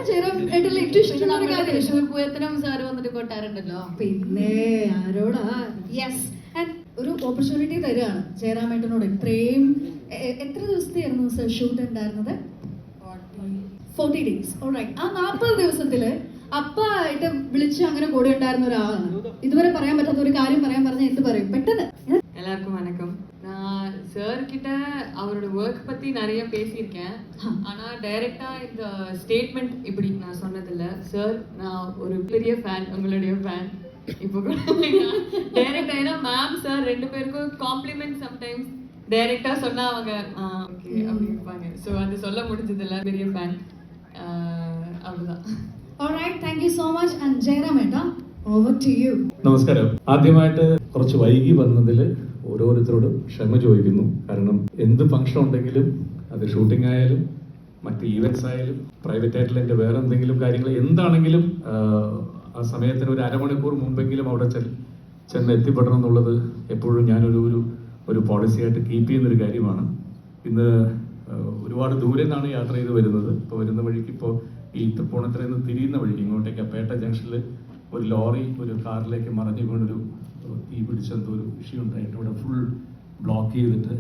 ചേരാനായിട്ടുള്ള ഏറ്റവും ഇഷ്ടമുള്ള ഒരു കാര്യം. തൃശ്ശൂർ പൂരത്തിനും സാറ് വന്നിട്ട് കൊട്ടാറുണ്ടല്ലോ. പിന്നെ ആരോടാ. യെസ്, ആൻഡ് ഒരു ഓപ്പർച്യൂണിറ്റി തരികയാണ് ജയറാമേട്ടനോട്. ഇത്രയും എത്ര ദിവസത്തെയായിരുന്നു സർ ഷൂട്ട് ഉണ്ടായിരുന്നത്? 40 days. ഓൾറൈറ്റ്. ആ 40 ദിവസത്തില് അപ്പായിട്ട് വിളിച്ച് അങ്ങനെ കൂടെ ഉണ്ടായിരുന്ന ഒരാളാണ്. ഇതുവരെ പറയാൻ പറ്റാത്ത ഒരു കാര്യം പറയാൻ പറഞ്ഞാൽ എന്ത് പറയും പെട്ടെന്ന്? எல்லாருக்கும் வணக்கம். நான் சார் கிட்ட அவரோட ஒர்க் பத்தி நிறைய பேசியிருக்கேன். ஆனா டைரக்டா இந்த ஸ்டேட்மெண்ட் இப்படி நான் சொன்னதில்ல. சார், நான் ஒரு பெரிய ஃபேன், உங்களுடைய ஃபேன். இப்போ டைரக்டா ஏன்னா மேம் சார் ரெண்டு பேருக்கும் காம்ப்ளிமெண்ட் சம்டைம்ஸ் டைரக்டா சொன்னா அவங்க ஓகே அப்படி இருப்பாங்க. ஸோ அது சொல்ல முடிஞ்சதில்ல. பெரிய ஃபேன், அவ்வளவுதான். Alright, thank you so much. And Jairameta, over to you. നമസ്കാരം. ആദ്യമായിട്ട് കുറച്ച് വൈകി വന്നതിൽ ഓരോരുത്തരോടും ക്ഷമ ചോദിക്കുന്നു. കാരണം എന്ത് ഫംഗ്ഷൻ ഉണ്ടെങ്കിലും അത് ഷൂട്ടിംഗ് ആയാലും മറ്റ് ഈവൻറ്റ്സ് ആയാലും പ്രൈവറ്റ് ആയിട്ടുള്ള എൻ്റെ വേറെ എന്തെങ്കിലും കാര്യങ്ങൾ എന്താണെങ്കിലും ആ സമയത്തിന് ഒരു അരമണിക്കൂർ മുമ്പെങ്കിലും അവിടെ ചെന്ന് എത്തിപ്പെടണം എന്നുള്ളത് എപ്പോഴും ഞാനൊരു പോളിസിയായിട്ട് കീപ്പ് ചെയ്യുന്നൊരു കാര്യമാണ്. ഇന്ന് ഒരുപാട് ദൂരെ നിന്നാണ് യാത്ര ചെയ്ത് വരുന്നത്. ഇപ്പോൾ വരുന്ന വഴിക്ക് ഇപ്പോൾ ഈ തൃപ്പൂണിത്തുറയിൽ നിന്ന് തിരിയുന്ന വഴിക്ക് ഇങ്ങോട്ടേക്ക് പേട്ട ജംഗ്ഷനിൽ ഒരു ലോറി ഒരു കാറിലേക്ക് മറിഞ്ഞു വീണൊരു തീ പിടിച്ചെന്തോ ഒരു വിഷയം ഉണ്ടായിട്ട് ഇവിടെ ഫുൾ ബ്ലോക്ക് ചെയ്തിട്ട്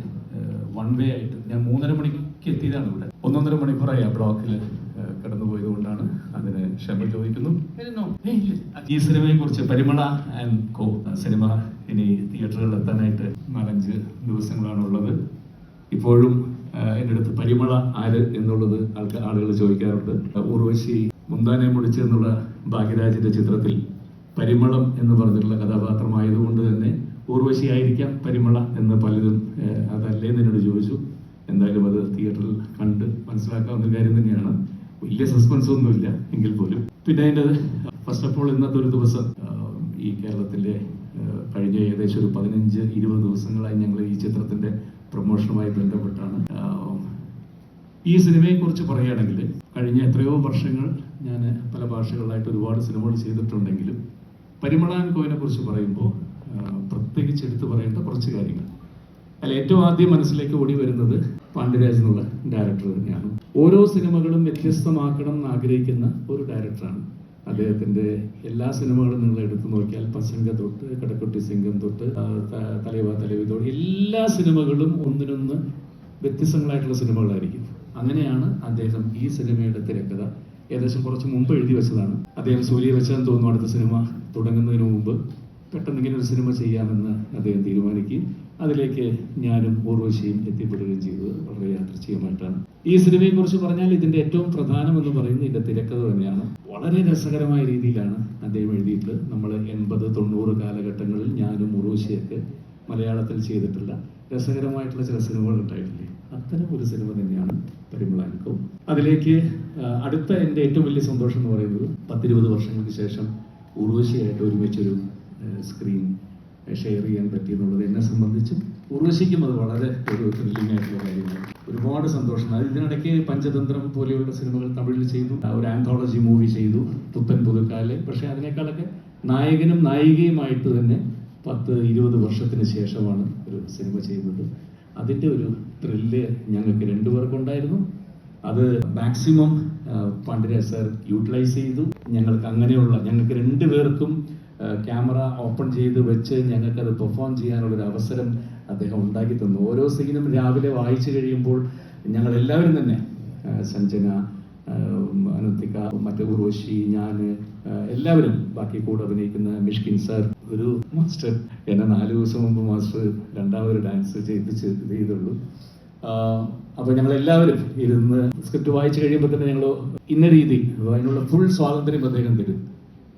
വൺ വേ ആയിട്ട് ഞാൻ 3:30 മണിക്ക് എത്തിയതാണ്. ഇവിടെ 1.5 മണിക്കൂറായി ആ ബ്ലോക്കിൽ കടന്നു പോയത് കൊണ്ടാണ്. അതിന് ക്ഷമ ചോദിക്കുന്നു. ഈ സിനിമയെ കുറിച്ച് പരിമള ആൻഡ് കോ സിനിമ ഇനി തിയേറ്ററുകളിൽ എത്താനായിട്ട് 4-5 ദിവസങ്ങളാണ് ഉള്ളത്. ഇപ്പോഴും എൻ്റെ അടുത്ത് പരിമള ആര് എന്നുള്ളത് ആളുകൾ ചോദിക്കാറുണ്ട്. ഉർവശി മുന്താനെ മുടിച്ച് എന്നുള്ള ഭാഗ്യരാജിന്റെ ചിത്രത്തിൽ പരിമളം എന്ന് പറഞ്ഞിട്ടുള്ള കഥാപാത്രമായതുകൊണ്ട് തന്നെ ഉർവശി ആയിരിക്കാം പരിമള എന്ന് പലരും അതല്ലേന്ന് എന്നോട് ചോദിച്ചു. എന്തായാലും അത് തിയേറ്ററിൽ കണ്ട് മനസ്സിലാക്കാവുന്ന കാര്യം തന്നെയാണ്. വലിയ സസ്പെൻസ് ഒന്നുമില്ല എങ്കിൽ പോലും. പിന്നെ അതിൻ്റെ ഫസ്റ്റ് ഓഫ് ഓൾ ഇന്നത്തെ ഒരു ദിവസം ഈ കേരളത്തിലെ കഴിഞ്ഞ ഏകദേശം ഒരു 15-20 ദിവസങ്ങളായി ഞങ്ങൾ ഈ ചിത്രത്തിന്റെ പ്രൊമോഷനുമായി ബന്ധപ്പെട്ടാണ്. ഈ സിനിമയെ കുറിച്ച് പറയുകയാണെങ്കിൽ കഴിഞ്ഞ എത്രയോ വർഷങ്ങൾ ഞാൻ പല ഭാഷകളിലായിട്ട് ഒരുപാട് സിനിമകൾ ചെയ്തിട്ടുണ്ടെങ്കിലും പരിമള ആൻഡ് കോയിനെ കുറിച്ച് പറയുമ്പോൾ പ്രത്യേകിച്ച് എടുത്തു പറയേണ്ട കുറച്ച് കാര്യങ്ങൾ. അതിൽ ഏറ്റവും ആദ്യം മനസ്സിലേക്ക് ഓടി വരുന്നത് പാണ്ഡ്യരാജ് എന്നുള്ള ഡയറക്ടർ തന്നെയാണ്. ഓരോ സിനിമകളും വ്യത്യസ്തമാക്കണം എന്ന് ആഗ്രഹിക്കുന്ന ഒരു ഡയറക്ടറാണ്. അദ്ദേഹത്തിന്റെ എല്ലാ സിനിമകളും നിങ്ങൾ എടുത്തു നോക്കിയാൽ പസംഗ തൊട്ട് കടക്കുട്ടി സിംഗം തൊട്ട് തലവ തലവി തൊട്ട് എല്ലാ സിനിമകളും ഒന്നിനൊന്ന് വ്യത്യസ്തങ്ങളായിട്ടുള്ള സിനിമകളായിരിക്കും. അങ്ങനെയാണ് അദ്ദേഹം ഈ സിനിമയുടെ തിരക്കഥ ഏകദേശം കുറച്ച് മുമ്പ് എഴുതി വെച്ചതാണ്. അദ്ദേഹം സൂര്യ വെച്ചതെന്ന് തോന്നുന്നു. അടുത്ത സിനിമ തുടങ്ങുന്നതിന് മുമ്പ് പെട്ടെന്ന് ഇങ്ങനെ ഒരു സിനിമ ചെയ്യാമെന്ന് അദ്ദേഹം തീരുമാനിക്കുകയും അതിലേക്ക് ഞാനും ഉർവശിയും എത്തിപ്പെടുകയും ചെയ്തത് വളരെ യാദൃച്ഛികമായിട്ടാണ്. ഈ സിനിമയെ കുറിച്ച് പറഞ്ഞാൽ ഇതിന്റെ ഏറ്റവും പ്രധാനം എന്ന് പറയുന്നത് ഇതിന്റെ തിരക്കഥ തന്നെയാണ്. വളരെ രസകരമായ രീതിയിലാണ് അദ്ദേഹം എഴുതിയിട്ടുള്ളത്. നമ്മൾ 80-90 കാലഘട്ടങ്ങളിൽ ഞാനും ഉർവശിയൊക്കെ മലയാളത്തിൽ ചെയ്തിട്ടുള്ള രസകരമായിട്ടുള്ള ചില സിനിമകൾ ഉണ്ടായിട്ടില്ലേ, അത്തരം ഒരു സിനിമ തന്നെയാണ് പരിമള ആൻഡ് കോ. അതിലേക്ക് അടുത്ത എൻ്റെ ഏറ്റവും വലിയ സന്തോഷം എന്ന് പറയുന്നത് 10-20 വർഷങ്ങൾക്ക് ശേഷം ഉർവശിയായിട്ട് ഒരുമിച്ചൊരു സ്ക്രീൻ ഷെയർ ചെയ്യാൻ പറ്റിയെന്നുള്ളത് എന്നെ സംബന്ധിച്ചും ഉർവശിക്കും അത് വളരെ ഒരു ത്രില്ലിംഗ് ആയിട്ടുള്ള കാര്യമാണ്. ഒരുപാട് സന്തോഷം. ഇതിനിടയ്ക്ക് പഞ്ചതന്ത്രം പോലെയുള്ള സിനിമകൾ തമിഴിൽ ചെയ്തു, ഒരു ആന്തോളജി മൂവി ചെയ്തു, പുത്തൻ പുതുക്കാല്. പക്ഷെ അതിനേക്കാളൊക്കെ നായകനും നായികയുമായിട്ട് തന്നെ 10-20 വർഷത്തിന് ശേഷമാണ് ഒരു സിനിമ ചെയ്യുന്നത്. അതിൻ്റെ ഒരു ത്രില്ല് ഞങ്ങൾക്ക് രണ്ടുപേർക്കുണ്ടായിരുന്നു. അത് മാക്സിമം പാണ്ഡ്യരാജ് സാർ യൂട്ടിലൈസ് ചെയ്തു. ഞങ്ങൾക്ക് രണ്ടുപേർക്കും ക്യാമറ ഓപ്പൺ ചെയ്ത് വെച്ച് ഞങ്ങൾക്കത് പെർഫോം ചെയ്യാനുള്ളൊരു അവസരം അദ്ദേഹം ഉണ്ടാക്കി തന്നു. ഓരോ സീനും രാവിലെ വായിച്ചു കഴിയുമ്പോൾ ഞങ്ങൾ എല്ലാവരും തന്നെ, സഞ്ജന, അനന്തിക, മറ്റേ ഉർവശി, ഞാൻ, എല്ലാവരും, ബാക്കി കൂടെ അഭിനയിക്കുന്ന മിഷ്കിൻ സാർ, ഒരു മാസ്റ്റർ എന്നെ 4 ദിവസം മുമ്പ് മാസ്റ്റർ രണ്ടാമതൊരു ഡാൻസ് ചെയ്തുള്ളൂ. അപ്പോൾ ഞങ്ങളെല്ലാവരും ഇരുന്ന് സ്ക്രിപ്റ്റ് വായിച്ചു കഴിയുമ്പോൾ തന്നെ ഞങ്ങൾ ഇന്ന രീതി അതിനുള്ള ഫുൾ സ്വാതന്ത്ര്യം അദ്ദേഹം തരും.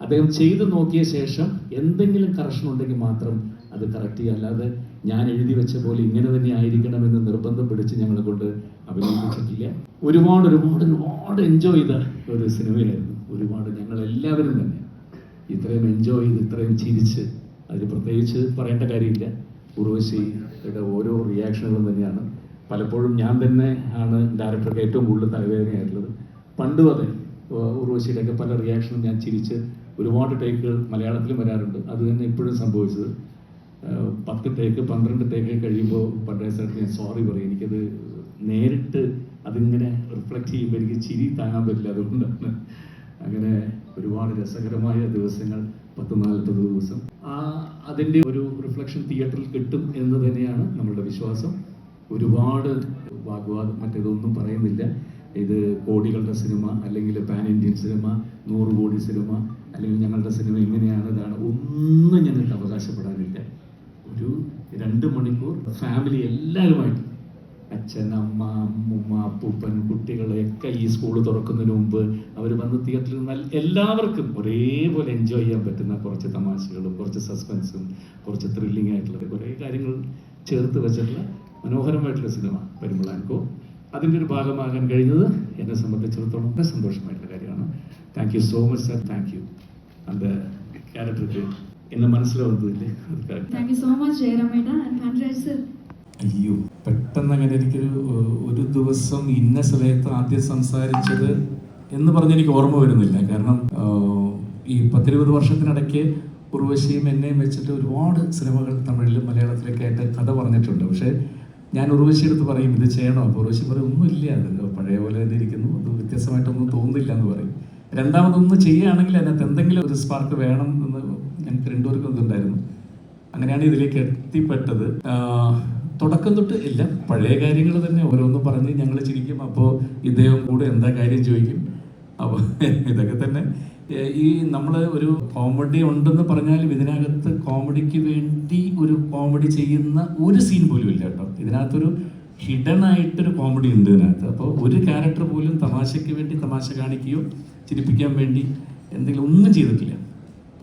അദ്ദേഹം ചെയ്തു നോക്കിയ ശേഷം എന്തെങ്കിലും കറക്ഷൻ ഉണ്ടെങ്കിൽ മാത്രം അത് കറക്റ്റ് ചെയ്യുക. അല്ലാതെ ഞാൻ എഴുതി വെച്ച പോലെ ഇങ്ങനെ തന്നെ ആയിരിക്കണമെന്ന് നിർബന്ധം പിടിച്ച് ഞങ്ങളെ കൊണ്ട് അഭിനയിപ്പിച്ചിട്ടില്ല. ഒരുപാട് എൻജോയ് ചെയ്ത ഒരു സിനിമയായിരുന്നു. ഞങ്ങൾ എല്ലാവരും തന്നെ ഇത്രയും എൻജോയ് ചെയ്ത് ഇത്രയും ചിരിച്ച്, അതിന് പ്രത്യേകിച്ച് പറയേണ്ട കാര്യമില്ല. ഉർവശിയുടെ ഓരോ റിയാക്ഷനുകളും തന്നെയാണ്. പലപ്പോഴും ഞാൻ തന്നെ ആണ് ഡയറക്ടർക്ക് ഏറ്റവും കൂടുതൽ തലവേദനയായിട്ടുള്ളത്. പണ്ടും അതെ, ഉർവശിയുടെയൊക്കെ പല റിയാക്ഷനും ഞാൻ ചിരിച്ച് ഒരുപാട് ടേക്കുകൾ മലയാളത്തിലും വരാറുണ്ട്. അത് തന്നെ ഇപ്പോഴും സംഭവിച്ചത്. 10 ടേക്ക് 12 ടേക്ക് കഴിയുമ്പോൾ പണ്ടേ സാറിന് ഞാൻ സോറി പറയും. എനിക്കത് നേരിട്ട് അതിങ്ങനെ റിഫ്ലക്റ്റ് ചെയ്യുമ്പോൾ എനിക്ക് ചിരി താങ്ങാൻ പറ്റില്ല. അതുകൊണ്ടാണ് അങ്ങനെ ഒരുപാട് രസകരമായ ദിവസങ്ങൾ 10-40 ദിവസം അതിൻ്റെ ഒരു റിഫ്ലക്ഷൻ തിയേറ്ററിൽ കിട്ടും എന്ന് തന്നെയാണ് നമ്മളുടെ വിശ്വാസം. ഒരുപാട് വാഗ്വാദം മറ്റേതൊന്നും പറയുന്നില്ല. ഇത് കോടികളുടെ സിനിമ, അല്ലെങ്കിൽ പാൻ ഇന്ത്യൻ സിനിമ, 100 കോടി സിനിമ, അല്ലെങ്കിൽ ഞങ്ങളുടെ സിനിമ ഇങ്ങനെയാണ് ഇതാണ് ഒന്നും ഞങ്ങൾക്ക് അവകാശപ്പെടാനില്ല. ഒരു 2 മണിക്കൂർ ഫാമിലി എല്ലാവരുമായിട്ട്, അച്ഛൻ, അമ്മ, അമ്മൂമ്മ, അപ്പൂപ്പൻ, കുട്ടികളെയൊക്കെ ഈ സ്കൂൾ തുറക്കുന്നതിന് മുമ്പ് അവർ വന്ന് തിയേറ്ററിൽ നിന്നാൽ എല്ലാവർക്കും ഒരേപോലെ എൻജോയ് ചെയ്യാൻ പറ്റുന്ന കുറച്ച് തമാശകളും കുറച്ച് സസ്പെൻസും കുറച്ച് ത്രില്ലിംഗ് ആയിട്ടുള്ള കുറേ കാര്യങ്ങൾ ചേർത്ത് വെച്ചിട്ടുള്ള മനോഹരമായിട്ടുള്ള സിനിമ പെരുമ്പളാൻകോ. അതിൻ്റെ ഒരു ഭാഗമാകാൻ കഴിഞ്ഞത് എന്നെ സംബന്ധിച്ചിടത്തോളം വളരെ സന്തോഷമായിട്ടുള്ള കാര്യമാണ്. Thank you so much sir. Thank you. അത് ക്യാരക്ടർക്ക് എന്നെ മനസ്സിലാവുന്നതില്ലേ. താങ്ക് യു സോ മച്ച് ജയറാമേട്ട ആൻഡ് കൺഗ്രാറ്റ്സ് സർ. അയ്യോ, പെട്ടെന്ന് അങ്ങനെ ഒരു ദിവസം ഇന്ന സമയത്ത് ആദ്യം സംസാരിച്ചത് എന്ന് പറഞ്ഞ് എനിക്ക് ഓർമ്മ വരുന്നില്ല. കാരണം ഈ 10-20 വർഷത്തിനിടയ്ക്ക് ഉർവശിയും എന്നെയും വെച്ചിട്ട് ഒരുപാട് സിനിമകൾ തമിഴിലും മലയാളത്തിലൊക്കെ ആയിട്ട് കഥ പറഞ്ഞിട്ടുണ്ട്. പക്ഷേ ഞാൻ ഉർവശി എടുത്ത് പറയും ഇത് ചെയ്യണോ, അപ്പോൾ ഉർവശി പറയും ഒന്നുമില്ല, അത് പഴയ പോലെ തന്നെ ഇരിക്കുന്നു, അത് വ്യത്യസ്തമായിട്ടൊന്നും തോന്നുന്നില്ല എന്ന് പറയും. രണ്ടാമതൊന്ന് ചെയ്യുകയാണെങ്കിൽ അതിനകത്ത് എന്തെങ്കിലും ഒരു സ്പാർക്ക് വേണം എന്ന് ഞങ്ങൾക്ക് രണ്ടുപേർക്കും ഇതുണ്ടായിരുന്നു. അങ്ങനെയാണ് ഇതിലേക്ക് എത്തിപ്പെട്ടത്. തുടക്കം തൊട്ട് ഇല്ല, പഴയ കാര്യങ്ങൾ തന്നെ ഓരോന്ന് പറഞ്ഞ് ഞങ്ങൾ ചിരിക്കും. അപ്പോൾ ഇദ്ദേഹം കൂടെ എന്താ കാര്യം ചോദിക്കും. അപ്പോൾ ഇതൊക്കെ തന്നെ ഈ നമ്മൾ ഒരു കോമഡി ഉണ്ടെന്ന് പറഞ്ഞാലും ഇതിനകത്ത് കോമഡിക്ക് വേണ്ടി ഒരു കോമഡി ചെയ്യുന്ന ഒരു സീൻ പോലും ഇല്ല കേട്ടോ. ഇതിനകത്തൊരു ഹിഡൻ ആയിട്ടൊരു കോമഡി ഉണ്ട് ഇതിനകത്ത്. അപ്പോൾ ഒരു ക്യാരക്ടർ പോലും തമാശയ്ക്ക് വേണ്ടി തമാശ കാണിക്കുകയോ ചിരിപ്പിക്കാൻ വേണ്ടി എന്തെങ്കിലും ഒന്നും ചെയ്തിട്ടില്ല.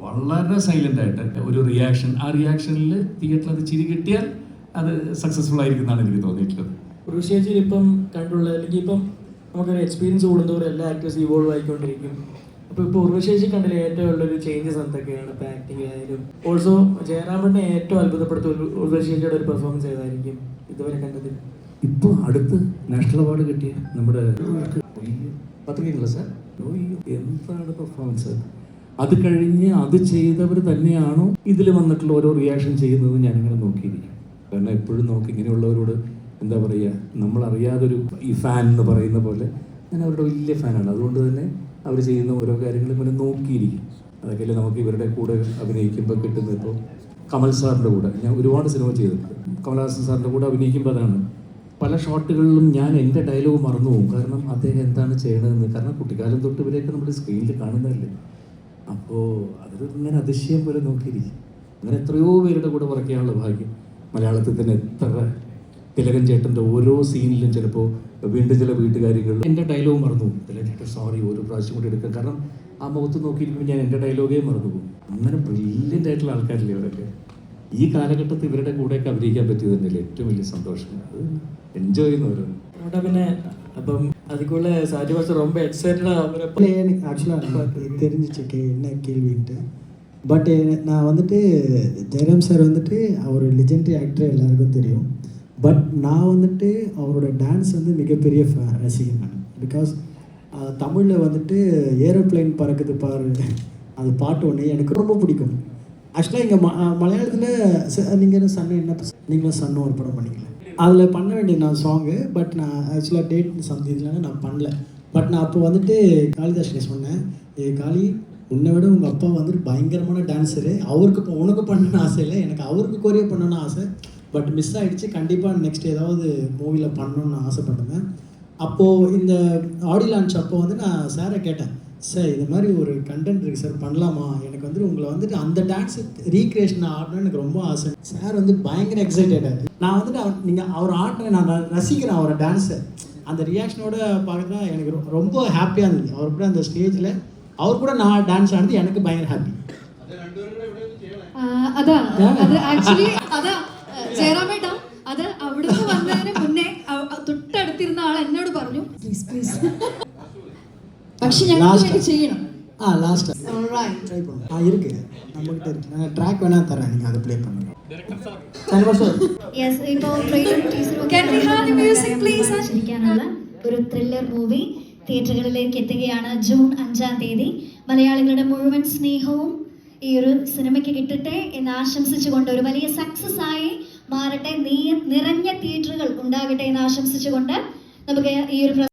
വളരെ സൈലൻ്റ് ആയിട്ട് ഒരു റിയാക്ഷൻ, ആ റിയാക്ഷനിൽ തിയേറ്ററിൽ അത് ചിരി കിട്ടിയാൽ അത് സക്സസ്ഫുൾ ആയിരിക്കുന്നതാണ് എനിക്ക് തോന്നിയിട്ടുള്ളത്. ഉർവശി ഇപ്പം കണ്ടുള്ള അല്ലെങ്കിൽ ഇപ്പം നമുക്കൊരു എക്സ്പീരിയൻസ് കൂടുന്നവർ എല്ലാ ആക്ടേഴ്സ് ഇവോൾവ് ആയിക്കൊണ്ടിരിക്കും. അപ്പോൾ ഇപ്പോൾ ഉർവശി കണ്ടില്ല ഏറ്റവും ഉള്ളൊരു ചേഞ്ചസ് എന്തൊക്കെയാണ്? ഇപ്പോൾ ആക്ടിങ് ആയാലും ഓൾസോ ജയറാമനെ ഏറ്റവും അത്ഭുതപ്പെടുത്തുന്ന ഉർവശിയുടെ ഒരു പെർഫോമൻസ് ഏതായിരിക്കും ഇതുവരെ കണ്ടതിൽ? ഇപ്പോൾ അടുത്ത് നാഷണൽ അവാർഡ് കിട്ടിയ നമ്മുടെ പത്രികയില്ല സാർ, എന്താണ് പെർഫോമൻസ്. അത് കഴിഞ്ഞ് അത് ചെയ്തവർ തന്നെയാണോ ഇതിൽ വന്നിട്ടുള്ള ഓരോ റിയാക്ഷൻ ചെയ്യുന്നത് ഞാനിങ്ങനെ നോക്കിയിരിക്കും. കാരണം എപ്പോഴും നോക്കി ഇങ്ങനെയുള്ളവരോട് എന്താ പറയുക, നമ്മളറിയാതൊരു ഈ ഫാൻ എന്ന് പറയുന്ന പോലെ ഞാൻ അവരുടെ വലിയ ഫാനാണ്. അതുകൊണ്ട് തന്നെ അവർ ചെയ്യുന്ന ഓരോ കാര്യങ്ങളും ഇങ്ങനെ നോക്കിയിരിക്കും. അതൊക്കെയല്ലേ നമുക്ക് ഇവരുടെ കൂടെ അഭിനയിക്കുമ്പോൾ കിട്ടുന്നത്. ഇപ്പോൾ കമൽ സാറിൻ്റെ കൂടെ ഞാൻ ഒരുപാട് സിനിമ ചെയ്തിട്ടുണ്ട്. കമൽഹാസൻ സാറിൻ്റെ കൂടെ അഭിനയിക്കുമ്പോൾ അതാണ് പല ഷോട്ടുകളിലും ഞാൻ എൻ്റെ ഡയലോഗ് മറന്നു പോകും. കാരണം അദ്ദേഹം എന്താണ് ചെയ്യണതെന്ന്. കാരണം കുട്ടിക്കാലം തൊട്ട് ഇവരെയൊക്കെ നമ്മൾ സ്ക്രീനിൽ കാണുന്നതല്ലേ. അപ്പോൾ അത് ഇങ്ങനെ അതിശയം പോലെ നോക്കിയിരിക്കും. അങ്ങനെ എത്രയോ പേരുടെ കൂടെ വർക്കാനുള്ള ഭാഗ്യം. മലയാളത്തിൽ തന്നെ എത്ര തിലകൻ ചേട്ടൻ്റെ ഓരോ സീനിലും ചിലപ്പോൾ വീണ്ടും ചില വീട്ടുകാരികൾ എൻ്റെ ഡയലോഗ് മറന്നു പോകും. തിലകൻ ചേട്ടൻ സോറി ഒരു പ്രാവശ്യം കൂടി എടുക്കാം. കാരണം ആ മുഖത്ത് നോക്കിയിരിക്കുമ്പോൾ ഞാൻ എൻ്റെ ഡയലോഗേ മറന്നു പോകും. അങ്ങനെ ബ്രില്യൻ്റ് ആയിട്ടുള്ള ആൾക്കാരില്ലേ ഇവരൊക്കെ. ഈ കാലഘട്ടത്തിൽ ഇവരുടെ കൂടെയൊക്കെ അഭിനയിക്കാൻ പറ്റിയത് തന്നെയല്ലേ ഏറ്റവും വലിയ സന്തോഷം. അത് എൻജോയ് ചെയ്യുന്നവരാണ്. അവിടെ പിന്നെ അപ്പം அதுக்குள்ள சாரி வாச ரொம்ப எக்ஸைட்டடா அவரை ஆக்சுவலாக எனக்கு தெரிஞ்சிச்சு என்ன கேள்வின்ட்டு. பட் நான் வந்துட்டு ஜெயராம் சார் வந்துட்டு அவர் லெஜெண்டரி ஆக்டர் எல்லாருக்கும் தெரியும். பட் நான் வந்துட்டு அவரோட டான்ஸ் வந்து மிகப்பெரிய ரசிகன் நான். பிகாஸ் தமிழில் வந்துட்டு ஏரோப்ளைன் பறக்குது பாரு அது பாட்டு ஒன்று எனக்கு ரொம்ப பிடிக்கும். ஆக்சுவலாக இங்கே மலையாளத்தில் நீங்கள் சன்னு என்ன நீங்களும் சன்னும் ஒரு படம் பண்ணிக்கல, அதில் பண்ண வேண்டிய நான் சாங்கு. பட் நான் ஆக்சுவலாக டேட் சம்திங்லாம் நான் பண்ணல. பட் நான் அப்போ வந்துட்டு காளிதாஸ்கிட்ட சொன்னேன், காளி உன்னை விட உங்கள் அப்பா வந்துட்டு பயங்கரமான டான்ஸரு, அவருக்கு இப்போ உனக்கு பண்ணணும்னு ஆசை இல்லை, எனக்கு அவருக்கு கொரியோ பண்ணணும்னு ஆசை. பட் மிஸ் ஆகிடுச்சு. கண்டிப்பாக நெக்ஸ்ட் ஏதாவது மூவியில் பண்ணணும்னு நான் ஆசைப்பட்டேன். அப்போது இந்த ஆடியோ லான்ச் அப்போ வந்து நான் சாரை கேட்டேன், சார் இது மாதிரி ஒரு கண்டென்ட் இருக்குது சார், பண்ணலாமா? எனக்கு வந்துட்டு உங்களை வந்துட்டு அந்த டான்ஸ் ரீக்ரியேஷன் ஆடணும்னு எனக்கு ரொம்ப ஆசை. சார் வந்து பயங்கர எக்ஸைட்டடாக. நான் வந்துட்டு நீங்கள் அவர் ஆடின நான் ரசிக்கிறேன் அவரை டான்ஸை. அந்த ரியாக்ஷனோட பார்க்குறதா எனக்கு ரொம்ப ஹாப்பியாக இருந்தது. அவர் கூட அந்த ஸ்டேஜில் அவர் கூட நான் டான்ஸ் ஆனது எனக்கு பயங்கர ஹாப்பி. അതാ അത് ആക്ച്വലി അതാ ജയറാമേട്ട, അത് അവിടുന്ന് വന്നതിന് മുന്നേ തൊട്ടടുത്തിരുന്ന ആൾ എന്നോട് പറഞ്ഞു പ്ലീസ് പ്ലീസ്, പക്ഷെ ഞങ്ങൾക്ക് ചെയ്യണം. Last Alright. ட்ரை பண்ணுவோம். இருக்கு நம்மகிட்ட இருக்கு. நான் ட்ராக் வேணா தரேன், நீங்கள் அதை ப்ளே பண்ணுங்க. Yes, ഇപ്പോൾ trailer teaser Can we have the music please? ചിരിക്കാനുള്ള ഒരു ത്രില്ലർ മൂവി തിയേറ്ററുകളിലേക്ക് എത്തുകയാണ് ജൂൺ 5-ാം തീയതി. മലയാളികളുടെ മുഴുവൻ സ്നേഹവും ഈ ഒരു സിനിമയ്ക്ക് കിട്ടട്ടെ എന്ന് ആശംസിച്ചുകൊണ്ട്, ഒരു വലിയ സക്സസ് ആയി മാറട്ടെ, നിറഞ്ഞ തിയേറ്ററുകൾ ഉണ്ടാകട്ടെ എന്ന് ആശംസിച്ചുകൊണ്ട് നമുക്ക് ഈ ഒരു